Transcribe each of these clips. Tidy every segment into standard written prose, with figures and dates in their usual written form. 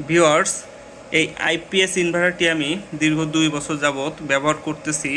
Viewers, এই IPS ইনভার্টারটি আমি দীর্ঘ 2 বছর যাবৎ ব্যবহার করতেছি।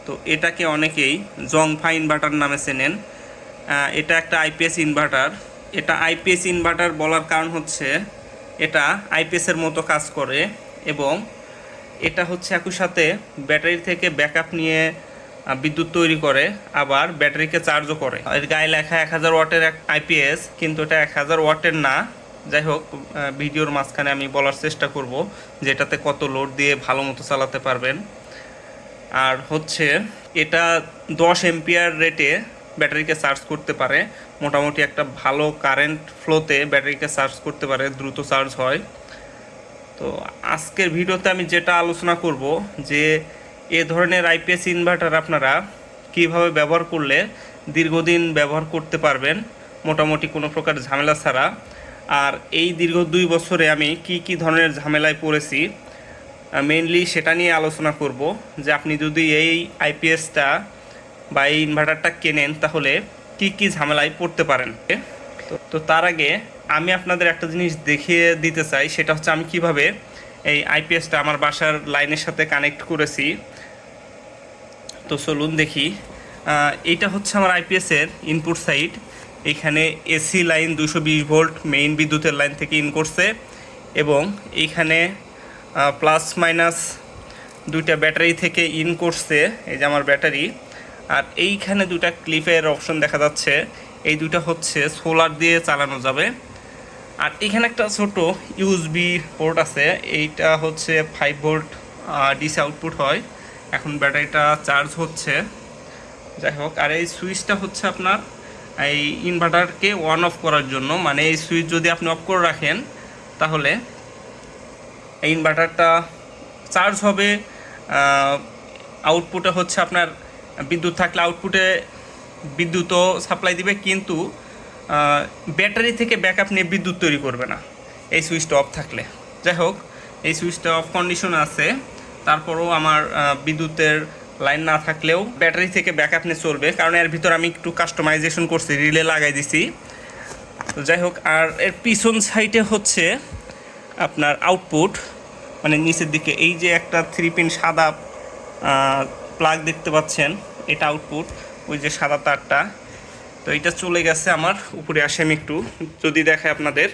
তো এটাকে অনেকেই জংফা ইনভার্টার নামে চেনেন। এটা একটা আইপিএস ইনভার্টার। এটা আইপিএস ইনভার্টার বলার কারণ হচ্ছে এটা আইপিএসের মতো কাজ করে এবং এটা হচ্ছে একই সাথে ব্যাটারি থেকে ব্যাকআপ নিয়ে বিদ্যুৎ তৈরি করে, আবার ব্যাটারিকে চার্জও করে। এর গায়ে লেখা 1000 ওয়াটের এক আইপিএস, কিন্তু এটা 1000 ওয়াটের না। যাই হোক, ভিডিওর মাঝখানে আমি বলার চেষ্টা করব যে এটাতে কত লোড দিয়ে ভালো মতো চালাতে পারবেন। আর হচ্ছে এটা 10 এম্পিয়ার রেটে ব্যাটারিকে চার্জ করতে পারে। মোটামুটি একটা ভালো কারেন্ট ফ্লোতে ব্যাটারিকে চার্জ করতে পারে, দ্রুত চার্জ হয়। তো আজকের ভিডিওতে আমি যেটা আলোচনা করব যে এ ধরনের আইপিএস ইনভার্টার আপনারা কিভাবে ব্যবহার করলে দীর্ঘদিন ব্যবহার করতে পারবেন মোটামুটি কোনো প্রকার ঝামেলা ছাড়া। আর এই দীর্ঘ 2 বছরে আমি কি ধরনের ঝামেলায় পড়েছি মেইনলি সেটা নিয়ে আলোচনা করব, যে আপনি যদি এই আইপিএসটা বা এই ইনভার্টারটা কেনেন তাহলে কি ঝামেলায় পড়তে পারেন। তো তার আগে আমি আপনাদের একটা জিনিস দেখিয়ে দিতে চাই, সেটা হচ্ছে আমি কিভাবে এই আইপিএসটা আমার বাসার লাইনের সাথে কানেক্ট করেছি। তো চলুন দেখি। এইটা হচ্ছে আমার আইপিএসের ইনপুট সাইড। এইখানে এসি লাইন 220 ভোল্ট মেইন বিদ্যুতের লাইন থেকে ইন করছে এবং এইখানে প্লাস মাইনাস দুইটা ব্যাটারি থেকে ইন করছে। এই যে আমার ব্যাটারি। আর এইখানে দুটা ক্লিপের অপশন দেখা যাচ্ছে, এই দুটা হচ্ছে সোলার দিয়ে চালানো যাবে। আর এখানে একটা ছোট ইউএসবি পোর্ট আছে, এইটা হচ্ছে 5 ভোল্ট ডিসি আউটপুট হয়। এখন ব্যাটারিটা চার্জ হচ্ছে। যাই হোক, আর এই সুইচটা হচ্ছে আপনার এই ইনভার্টারকে অন অফ করার জন্য, মানে এই সুইচ যদি আপনি অফ করে রাখেন তাহলে এই ইনভার্টারটা চার্জ হবে। আউটপুটে হচ্ছে আপনার বিদ্যুৎ থাকলে আউটপুটে বিদ্যুৎও সাপ্লাই দিবে, কিন্তু ব্যাটারি থেকে ব্যাকআপ নিয়ে বিদ্যুৎ তৈরি করবে না এই সুইচটা অফ থাকলে। যাই হোক, এই সুইচটা অফ কন্ডিশন আছে, তারপরেও আমার বিদ্যুতের লাইন না থাকলেও ব্যাটারি থেকে ব্যাকআপ নিয়ে চলবে, কারণ এর ভিতর আমি একটু কাস্টমাইজেশন করছি, রিলে লাগাই দিছি। তো যাই হোক, আর এর পিছন সাইডে হচ্ছে আপনার আউটপুট, মানে নিচের দিকে এই যে একটা 3 পিন সাদা প্লাগ দেখতে পাচ্ছেন, এটা আউটপুট, ওই যে সাদা তারটা। তো এইটা চলে গেছে আমার উপরে। আসে আমি একটু যদি দেখাই আপনাদের,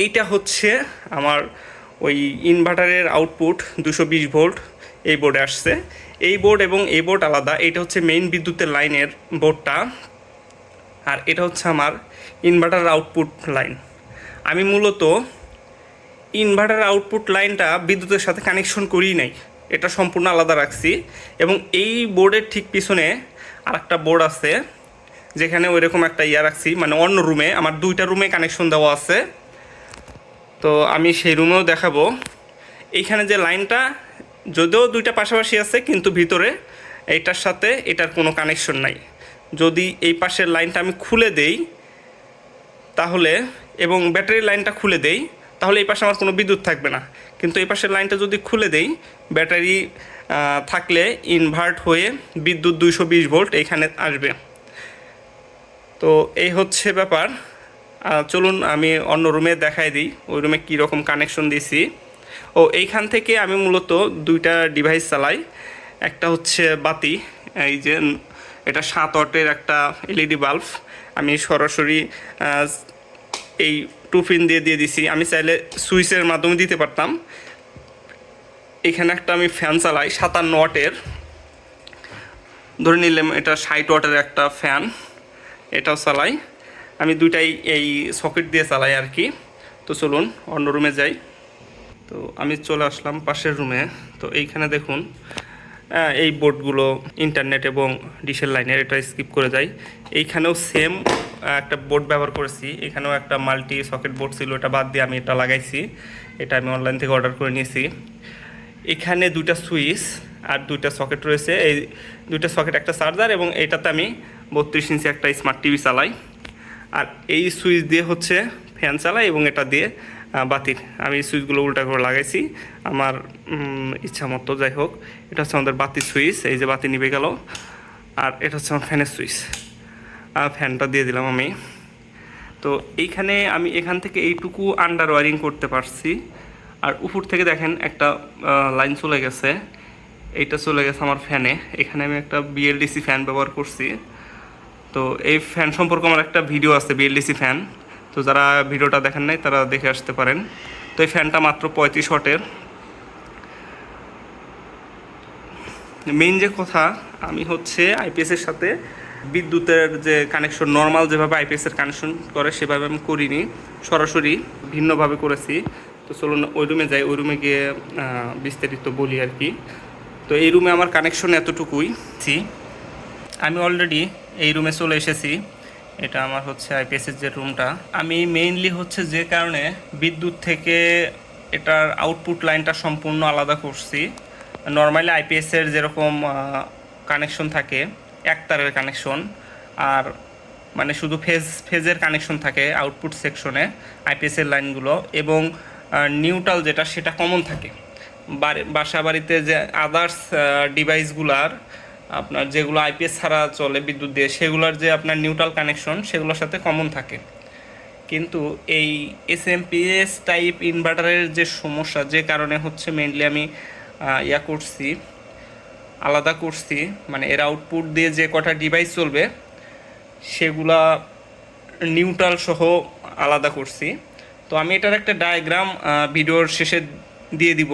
এইটা হচ্ছে আমার ওই ইনভার্টারের আউটপুট 220 ভোল্ট এই বোর্ডে আসছে। এই বোর্ড এবং এই বোর্ড আলাদা। এইটা হচ্ছে মেইন বিদ্যুতের লাইনের বোর্ডটা, আর এটা হচ্ছে আমার ইনভার্টার আউটপুট লাইন। আমি মূলত ইনভার্টার আউটপুট লাইনটা বিদ্যুতের সাথে কানেকশন করিই নাই, এটা সম্পূর্ণ আলাদা রাখছি। এবং এই বোর্ডের ঠিক পিছনে আর একটা বোর্ড আছে, যেখানে ওইরকম একটা রাখছি, মানে অন্য রুমে, আমার 2টা রুমে কানেকশন দেওয়া আছে। তো আমি সেই রুমেও দেখাবো। এইখানে যে লাইনটা, যদিও 2টা পাশাপাশি আছে, কিন্তু ভিতরে এইটার সাথে এটার কোনো কানেকশন নাই। যদি এই পাশের লাইনটা আমি খুলে দেই তাহলে, এবং ব্যাটারির লাইনটা খুলে দেই, তাহলে এই পাশে আমার কোনো বিদ্যুৎ থাকবে না। কিন্তু এই পাশের লাইনটা যদি খুলে দেই, ব্যাটারি থাকলে ইনভার্ট হয়ে বিদ্যুৎ 220 ভোল্ট এইখানে আসবে। তো এই হচ্ছে ব্যাপার। চলুন আমি অন্য রুমে দেখাই দিই ওই রুমে কীরকম কানেকশন দিয়েছি। এইখান থেকে আমি মূলত 2টা ডিভাইস চালাই। একটা হচ্ছে বাতি, এই যে এটা 7 ওয়াটের একটা এলইডি বাল্ব। আমি সরাসরি এই 2 পিন দিয়ে দিছি। আমি চাইলে সুইচের মাধ্যমে দিতে পারতাম। এখানে একটা আমি ফ্যান চালাই 57 ওয়াটের, ধরে নিলাম এটা 60 ওয়াটের একটা ফ্যান, এটাও চালাই। আমি 2টাই এই সকেট দিয়ে চালাই আর কি। তো চলুন অন্য রুমে যাই। তো আমি চলে আসলাম পাশের রুমে। তো এইখানে দেখুন এই বোর্ডগুলো ইন্টারনেট এবং ডিশের লাইনের, এটা স্কিপ করে যাই। এইখানেও সেম একটা বোর্ড ব্যবহার করেছি, এখানেও একটা মাল্টি সকেট বোর্ড ছিল, এটা বাদ দিয়ে আমি এটা লাগাইছি। এটা আমি অনলাইন থেকে অর্ডার করে নিয়েছি। এখানে 2টা সুইচ আর 2টা সকেট রয়েছে, এই 2টা সকেট একটা চার্জার, এবং এইটাতে আমি 32 ইঞ্চি একটা স্মার্ট টিভি চালাই। আর এই সুইচ দিয়ে হচ্ছে ফ্যান চালাই, এবং এটা দিয়ে বাতির। আমি সুইচগুলো উল্টা করে লাগাইছি আমার ইচ্ছা মতো। যাই হোক, এটা হচ্ছে আমাদের বাতির সুইচ, এই যে বাতি নিভে গেল। আর এটা হচ্ছে আমার ফ্যানের সুইচ, ফ্যানটা দিয়ে দিলাম আমি। তো এইখানে আমি এখান থেকে এইটুকু আন্ডার ওয়ারিং করতে পারছি। আর উপর থেকে দেখেন একটা লাইন চলে গেছে, এইটা চলে গেছে আমার ফ্যানে। এখানে আমি একটা বিএলডিসি ফ্যান ব্যবহার করছি। তো এই ফ্যান সম্পর্কে আমার একটা ভিডিও আছে, বিএলডিসি ফ্যান। তো যারা ভিডিওটা দেখেন নাই তারা দেখে আসতে পারেন। তো এই ফ্যানটা মাত্র 35 ওয়াটের। মেইন যে কথা, আমি হচ্ছে আইপিএসের সাথে বিদ্যুতের যে কানেকশন নর্মাল যেভাবে আইপিএসের কানেকশন করে সেভাবে আমি করিনি, সরাসরি ভিন্নভাবে করেছি। তো চলুন ওই রুমে যাই, ওই রুমে গিয়ে বিস্তারিত বলি আর কি। তো এই রুমে আমার কানেকশন এতটুকুই। আমি অলরেডি এই রুমে চলে এসেছি। এটা আমার হচ্ছে আইপিএসের যে রুমটা। আমি মেইনলি হচ্ছে যে কারণে বিদ্যুৎ থেকে এটার আউটপুট লাইনটা সম্পূর্ণ আলাদা করছি। নর্মালি আইপিএসের যেরকম কানেকশন থাকে এক তারের কানেকশন, আর মানে শুধু ফেজের কানেকশন থাকে আউটপুট সেকশনে আইপিএসের লাইনগুলো, এবং নিউট্রাল যেটা সেটা কমন থাকে। বাসা বাড়িতে যে আদার্স ডিভাইসগুলার আপনার যেগুলো আইপিএস ছাড়া চলে বিদ্যুৎ দিয়ে, সেগুলোর যে আপনার নিউট্রাল কানেকশন সেগুলোর সাথে কমন থাকে। কিন্তু এই এসএমপিএস টাইপ ইনভার্টারের যে সমস্যা, যে কারণে হচ্ছে মেইনলি আমি করছি, আলাদা করছি, মানে এর আউটপুট দিয়ে যে কটা ডিভাইস চলবে সেগুলা নিউট্রাল সহ আলাদা করছি। তো আমি এটার একটা ডায়াগ্রাম ভিডিওর শেষে দিয়ে দিব,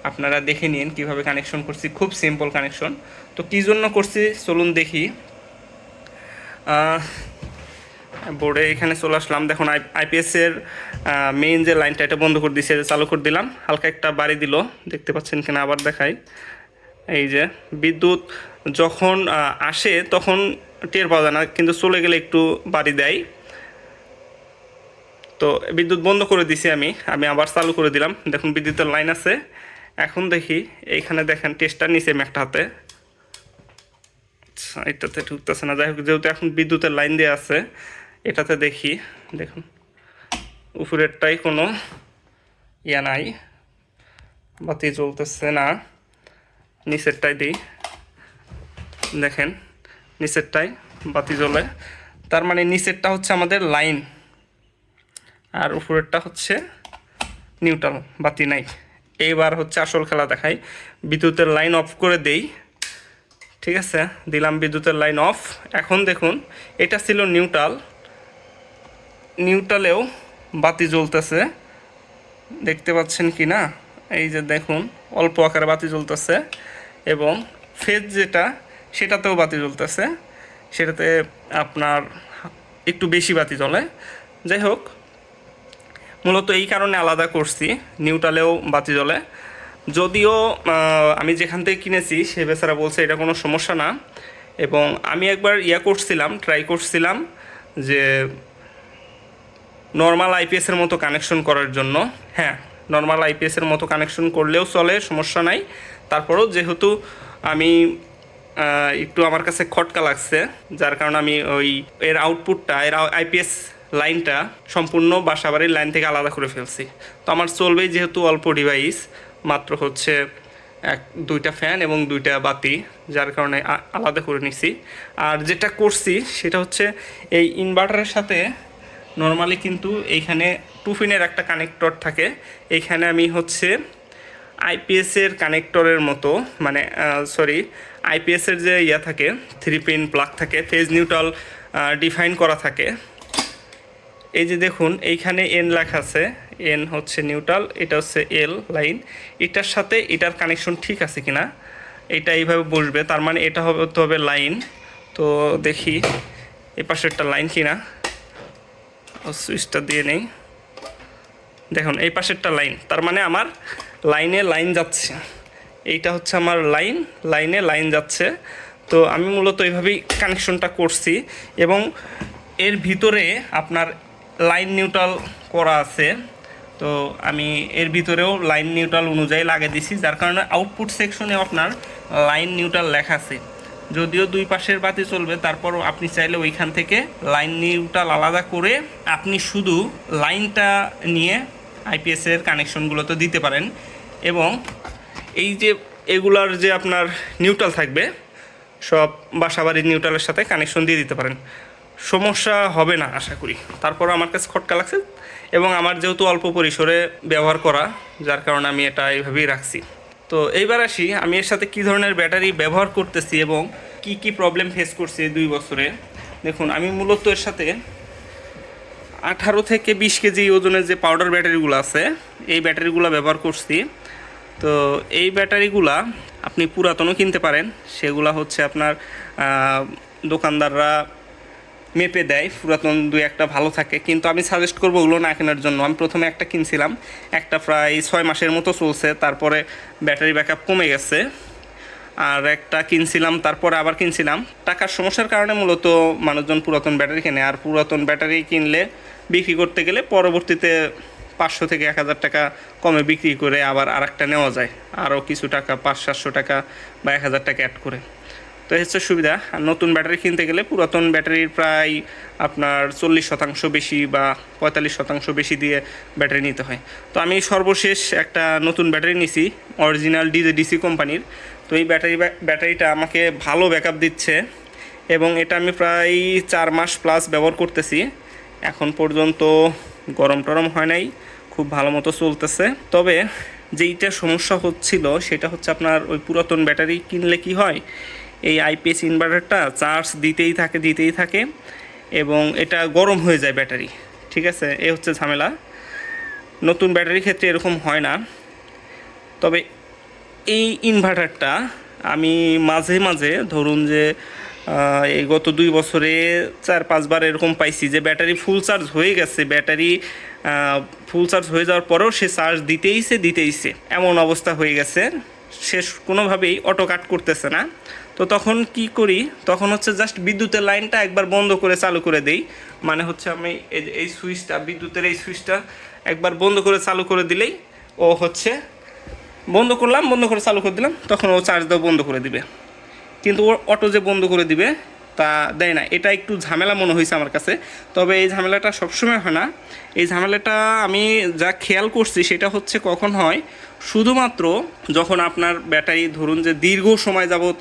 আপনারা দেখে নিন কীভাবে কানেকশন করছি। খুব সিম্পল কানেকশন। তো কী জন্য করছি চলুন দেখি। বোর্ডে এখানে চলে আসলাম। দেখুন আইপিএসের মেইন যে লাইনটা এটা বন্ধ করে দিয়েছে, চালু করে দিলাম। হালকা একটা বাড়ি দিল, দেখতে পাচ্ছেন কিনা আবার দেখাই। এই যে বিদ্যুৎ যখন আসে তখন টের পাওয়া যায় না, কিন্তু চলে গেলে একটু বাড়ি দেয়। তো বিদ্যুৎ বন্ধ করে দিছি আমি আবার চালু করে দিলাম। দেখুন বিদ্যুতের লাইন আছে। এখন দেখি এইখানে দেখেন টেস্টার নিচে আমি একটা হাতে, এটাতে ঢুকতেছে না। যাই হোক, যেহেতু এখন বিদ্যুতের লাইন দেওয়া আছে, এটাতে দেখি। দেখুন উপরেরটাই কোনো ইয়া নাই, বাতি জ্বলতেছে না। নিচেরটাই দিই, দেখেন নিচেরটাই বাতি জ্বলে। তার মানে নিচেরটা হচ্ছে আমাদের লাইন, আর উপরেরটা হচ্ছে নিউট্রাল, বাতি নাই। এইবার হচ্ছে আসল খেলা দেখাই। বিদ্যুতের লাইন অফ করে দেই। ঠিক আছে, দিলাম বিদ্যুতের লাইন অফ। এখন দেখুন এটা ছিল নিউট্রাল, নিউট্রালেও বাতি জ্বলতেছে, দেখতে পাচ্ছেন কি না? এই যে দেখুন অল্প আকারে বাতি জ্বলতেছে, এবং ফেজ যেটা সেটাতেও বাতি জ্বলতেছে, সেটাতে আপনার একটু বেশি বাতি জ্বলে। যাই হোক, মূলত এই কারণে আলাদা করছি, নিউট্রালেও বাতি জ্বলে। যদিও আমি যেখান থেকে কিনেছি সে বেচারা বলছে এটা কোনো সমস্যা না। এবং আমি একবার ট্রাই করছিলাম যে নর্মাল আইপিএসের মতো কানেকশন করার জন্য। হ্যাঁ, নর্মাল আইপিএসের মতো কানেকশন করলেও চলে, সমস্যা নাই। তারপরেও যেহেতু আমি একটু আমার কাছে খটকা লাগছে, যার কারণে আমি এর আউটপুটটা, এর আইপিএস লাইনটা সম্পূর্ণ বাসাবাড়ির লাইন থেকে আলাদা করে ফেলছি। তো আমার চলবেই, যেহেতু অল্প ডিভাইস, মাত্র হচ্ছে দুইটা ফ্যান এবং দুইটা বাতি, যার কারণে আলাদা করে নিছি। আর যেটা করছি সেটা হচ্ছে এই ইনভার্টারের সাথে নর্মালি কিন্তু এইখানে 2 পিনের একটা কানেক্টর থাকে। এইখানে আমি হচ্ছে আইপিএসের কানেক্টরের মতো, মানে আইপিএসের যে থাকে 3 পিন প্লাগ থাকে, ফেজ নিউট্রাল ডিফাইন করা থাকে। এই যে দেখুন এইখানে এন লেখা আছে, এন হচ্ছে নিউট্রাল, এটা হচ্ছে এল লাইন। এটার সাথে এটার কানেকশন ঠিক আছে কিনা, এটা এইভাবে বসবে, তার মানে এটা হতে হবে লাইন। তো দেখি এই পাশে একটা লাইন কিনা, সুইচটা দিয়ে নেই। দেখুন এই পাশেরটা লাইন, তার মানে আমার লাইন যাচ্ছে। এইটা হচ্ছে আমার লাইনে লাইন যাচ্ছে। তো আমি মূলত এইভাবেই কানেকশনটা করছি, এবং এর ভিতরে আপনার লাইন নিউট্রাল করা আছে। তো আমি এর ভিতরেও লাইন নিউট্রাল অনুযায়ী লাগিয়ে দিছি, যার কারণে আউটপুট সেকশনে আপনার লাইন নিউট্রাল লেখা আছে। যদিও দুই পাশের বাতি চলবে, তারপরও আপনি চাইলে ওইখান থেকে লাইন নিউট্রাল আলাদা করে আপনি শুধু লাইনটা নিয়ে আইপিএসের কানেকশনগুলো তো দিতে পারেন। এবং এই যে এগুলার যে আপনার নিউট্রাল থাকবে, সব বাসাবাড়ির নিউট্রালের সাথে কানেকশন দিয়ে দিতে পারেন। সমস্যা হবে না আশা করি। তারপর আমার কাছে খটকা লাগছে, এবং আমার যেহেতু অল্প পরিসরে ব্যবহার করা, যার কারণে আমি এটা এইভাবেই রাখছি। তো এইবার আসি আমি এর সাথে কী ধরনের ব্যাটারি ব্যবহার করতেছি এবং কি কি প্রবলেম ফেস করছি 2 বছরে। দেখুন, আমি মূলত এর সাথে 18 থেকে 20 কেজি ওজনের যে পাউডার ব্যাটারিগুলো আছে, এই ব্যাটারিগুলো ব্যবহার করছি। তো এই ব্যাটারিগুলা আপনি পুরাতনও কিনতে পারেন, সেগুলা হচ্ছে আপনার দোকানদাররা মেপে দেয়, পুরাতন 2-1টা ভালো থাকে, কিন্তু আমি সাজেস্ট করবো ওগুলো না কেনার জন্য। আমি প্রথমে একটা কিনছিলাম, একটা প্রায় 6 মাসের মতো চলছে, তারপরে ব্যাটারি ব্যাকআপ কমে গেছে। আর একটা কিনছিলাম, তারপরে আবার কিনছিলাম। টাকার সমস্যার কারণে মূলত মানুষজন পুরাতন ব্যাটারি কেনে, আর পুরাতন ব্যাটারি কিনলে বিক্রি করতে গেলে পরবর্তীতে 500 থেকে 1000 টাকা কমে বিক্রি করে আবার আরেকটা নেওয়া যায়, আরও কিছু টাকা 500-700 টাকা বা 1000 টাকা অ্যাড করে। তো হচ্ছে সুবিধা। আর নতুন ব্যাটারি কিনতে গেলে পুরাতন ব্যাটারির প্রায় আপনার 40% বেশি বা 45% বেশি দিয়ে ব্যাটারি নিতে হয়। তো আমি সর্বশেষ একটা নতুন ব্যাটারি নিছি, অরিজিনাল ডিসি কোম্পানির। তো এই ব্যাটারিটা আমাকে ভালো ব্যাকআপ দিচ্ছে, এবং এটা আমি প্রায় 4 মাস প্লাস ব্যবহার করতেছি। এখন পর্যন্ত গরম টরম হয় নাই, খুব ভালো মতো চলতেছে। তবে যেইটা সমস্যা হচ্ছিল সেটা হচ্ছে আপনার ওই পুরাতন ব্যাটারি কিনলে কি হয়, এই আইপিএস ইনভার্টারটা চার্জ দিতেই থাকে এবং এটা গরম হয়ে যায় ব্যাটারি। ঠিক আছে, এ হচ্ছে ঝামেলা। নতুন ব্যাটারির ক্ষেত্রে এরকম হয় না। তবে এই ইনভার্টারটা আমি মাঝে মাঝে ধরুন যে এই গত 2 বছরে 4-5 বার এরকম পাইছি যে ব্যাটারি ফুল চার্জ হয়ে গেছে, ব্যাটারি ফুল চার্জ হয়ে যাওয়ার পরেও সে চার্জ দিতেইছে এমন অবস্থা হয়ে গেছে, সে কোনোভাবেই অটো কাট করতেছে না। তো তখন কি করি, তখন হচ্ছে জাস্ট বিদ্যুতের লাইনটা একবার বন্ধ করে চালু করে দেই। মানে হচ্ছে আমি এই সুইচটা, বিদ্যুতের এই সুইচটা একবার বন্ধ করে চালু করে দিলেই ও হচ্ছে বন্ধ করে চালু করে দিলাম, তখন ও চার্জ দেওয়া বন্ধ করে দিবে। কিন্তু ও অটো যে বন্ধ করে দিবে তা দেয় না। এটা একটু ঝামেলা মনে হয়েছে আমার কাছে। তবে এই ঝামেলাটা সবসময় হয় না। এই ঝামেলাটা আমি যা খেয়াল করছি সেটা হচ্ছে কখন হয়, শুধুমাত্র যখন আপনার ব্যাটারি ধরুন যে দীর্ঘ সময় যাবৎ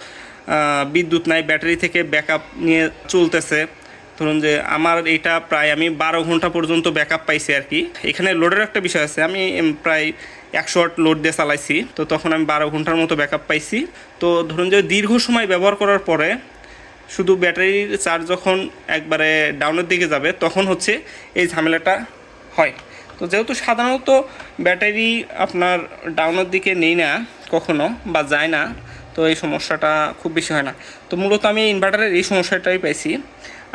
বিদ্যুৎ নাই, ব্যাটারি থেকে ব্যাকআপ নিয়ে চলতেছে। ধরুন যে আমার এটা প্রায় আমি 12 ঘন্টা পর্যন্ত ব্যাকআপ পাইছি আর কি। এখানে লোডের একটা বিষয় আছে, আমি প্রায় 100 ওয়াট লোড দিয়ে চালাইছি, তো তখন আমি 12 ঘন্টার মতো ব্যাকআপ পাইছি। তো ধরুন যে দীর্ঘ সময় ব্যবহার করার পরে শুধু ব্যাটারির চার্জ যখন একবারে ডাউনের দিকে যাবে তখন হচ্ছে এই ঝামেলাটা হয়। তো যেহেতু সাধারণত ব্যাটারি আপনার ডাউনের দিকে নেই না কখনো বা যায় না, তো এই সমস্যাটা খুব বেশি হয় না। তো মূলত আমি ইনভার্টারের এই সমস্যাটাই পাইছি।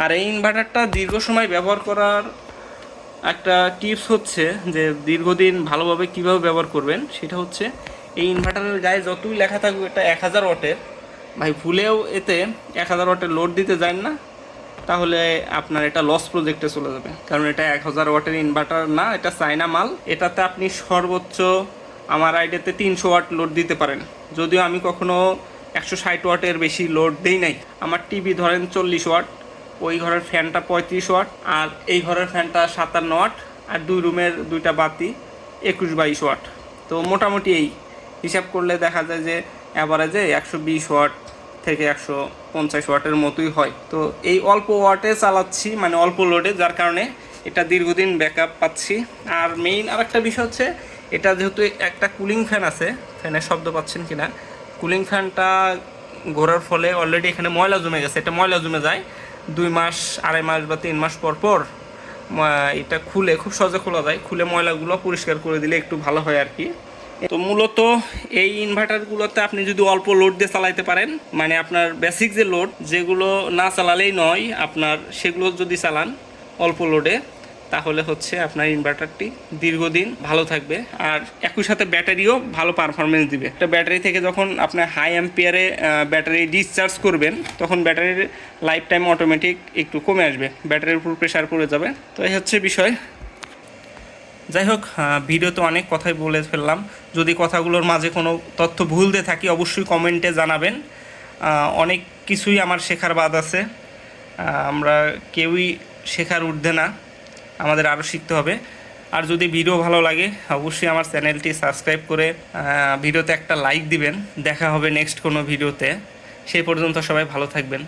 আর এই ইনভার্টারটা দীর্ঘ সময় ব্যবহার করার একটা টিপস হচ্ছে যে দীর্ঘদিন ভালোভাবে কীভাবে ব্যবহার করবেন, সেটা হচ্ছে এই ইনভার্টারের গায়ে যতই লেখা থাকবে এটা 1000 ওয়াটের, ভাই ভুলেও এতে 1000 ওয়াটের লোড দিতে যান না, তাহলে আপনার এটা লস প্রজেক্টে চলে যাবে। কারণ এটা 1000 ওয়াটের ইনভার্টার না, এটা চায়না মাল। এটাতে আপনি সর্বোচ্চ আমার আইডিয়াতে 300 ওয়াট লোড দিতে পারেন, যদিও আমি কখনো 160 ওয়াটের বেশি লোড দেই নাই। আমার টিভি ধরেন 40 ওয়াট, ওই ঘরের ফ্যানটা 35 ওয়াট, আর এই ঘরের ফ্যানটা 57 ওয়াট, আর 2 রুমের 2টা বাতি 21-22 ওয়াট। তো মোটামুটি এই হিসাব করলে দেখা যায় যে অ্যাভারেজে 120 ওয়াট থেকে 150 ওয়াটের মতোই হয়। তো এই অল্প ওয়াটে চালাচ্ছি, মানে অল্প লোডে, যার কারণে এটা দীর্ঘদিন ব্যাকআপ পাচ্ছি। আর মেইন আরেকটা বিষয় হচ্ছে এটা যেহেতু একটা কুলিং ফ্যান আছে, ফ্যানের শব্দ পাচ্ছেন কিনা, কুলিং ফ্যানটা ঘোরার ফলে অলরেডি এখানে ময়লা জমে গেছে। এটা ময়লা জমে যায় 2 মাস, 2.5 মাস বা 3 মাস পর পর। এটা খুলে খুব সহজে খোলা যায়, খুলে ময়লাগুলো পরিষ্কার করে দিলে একটু ভালো হয় আর কি। তো মূলত এই ইনভার্টারগুলোতে আপনি যদি অল্প লোড দিয়ে চালাইতে পারেন, মানে আপনার বেসিক যে লোড যেগুলো না চালালেই নয় আপনার, সেগুলো যদি চালান অল্প লোডে, তাহলে হচ্ছে আপনার ইনভার্টারটি দীর্ঘদিন ভালো থাকবে। আর একই সাথে ব্যাটারিও ভালো পারফরমেন্স দিবে। একটা ব্যাটারি থেকে যখন আপনার হাই অ্যাম্পিয়ারে ব্যাটারি ডিসচার্জ করবেন, তখন ব্যাটারির লাইফ টাইম অটোমেটিক একটু কমে আসবে, ব্যাটারির উপর প্রেশার পড়ে যাবে। তো এই হচ্ছে বিষয়। যাই হোক, ভিডিওতে অনেক কথাই বলে ফেললাম। যদি কথাগুলোর মাঝে কোনো তথ্য ভুল দিয়ে থাকি অবশ্যই কমেন্টে জানাবেন। অনেক কিছুই আমার শেখার বাদ আছে, আমরা কেউই শেখার ঊর্ধ্বে না, আমাদের আরও শিখতে হবে। আর যদি ভিডিও ভালো লাগে অবশ্যই আমার চ্যানেলটি সাবস্ক্রাইব করে ভিডিওতে একটা লাইক দিবেন। দেখা হবে নেক্সট কোনো ভিডিওতে। সেই পর্যন্ত সবাই ভালো থাকবেন।